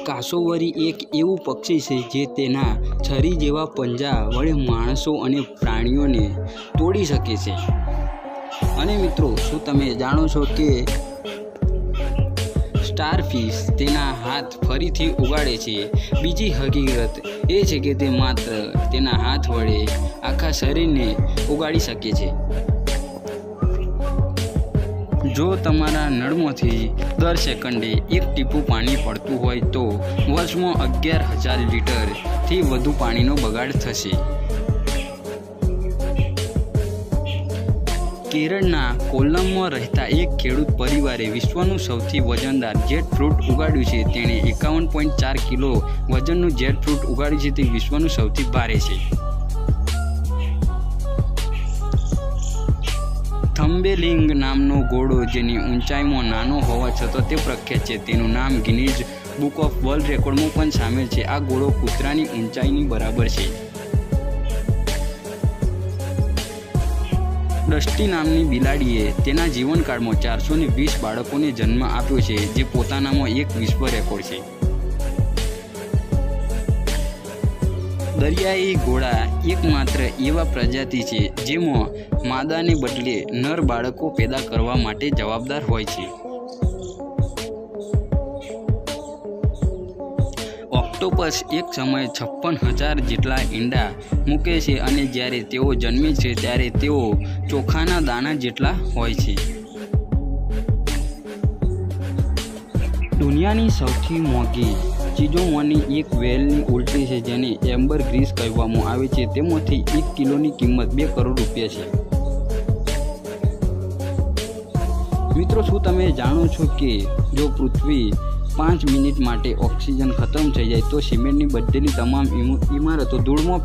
કાસોવરી એક એવું પક્ષી છે જે તેના છરી જેવા પંજા વડે માણસો અને પ્રાણીઓને તોડી શકે છે. અને મિત્રો, શું તમે જાણો છો કે સ્ટારફિશ તેના હાથ ફરીથી ઉગાડે છે? બીજી હકીકત એ છે કે તે માત્ર તેના હાથ વડે આખા શરીરને ઉગાડી શકે છે. જો તમારા નળમાંથી દર સેકન્ડે એક ટીપું પાણી પડતું હોય તો વર્ષમાં 11,000 લીટરથી વધુ પાણીનો બગાડ થશે. કેરળના કોલ્લમમાં રહેતા એક ખેડૂત પરિવારે વિશ્વનું સૌથી વજનદાર જેકફ્રૂટ ઉગાડ્યું છે. તેણે 51.4 કિલો વજનનું જેકફ્રૂટ ઉગાડ્યું છે. તે વિશ્વનું સૌથી ભારે છે. થંબેલિંગ નામનો ઘોડો, જેની ઊંચાઈમાં નાનો હોવા છતાં તે પ્રખ્યાત છે, તેનું નામ ગિનીઝ બુક ઓફ વર્લ્ડ રેકોર્ડમાં પણ સામેલ છે. આ ઘોડો કૂતરાની ઊંચાઈની બરાબર છે. ડસ્ટી નામની બિલાડીએ તેના જીવનકાળમાં 420 બાળકોને જન્મ આપ્યો છે, જે પોતાનામાં એક વિશ્વ રેકોર્ડ છે. દરિયાઈ ઘોડા એકમાત્ર એવા પ્રજાતિ છે જેમાં માદાને બદલે નર બાળકો પેદા કરવા માટે જવાબદાર હોય છે. ઓક્ટોપસ એક સમયે 56,000 જેટલા ઈંડા મૂકે છે અને જ્યારે તેઓ જન્મે છે ત્યારે તેઓ ચોખાના દાણા જેટલા હોય છે. દુનિયાની સૌથી મોંઘી ચીજોમાંની એક વ્હેલની ઉલટી છે, જેને એમ્બર ગ્રીસ કહેવામાં આવે છે. તેમાંથી 1 કિલોની કિંમત 2 કરોડ રૂપિયા છે. મિત્રો, શું તમે જાણો છો કે જો પૃથ્વી 5 મિનિટ માટે ઓક્સિજન ખતમ થઈ જાય તો સિમેન્ટની બનેલી તમામ ઇમારતો ધૂળમાં ફેરવાઈ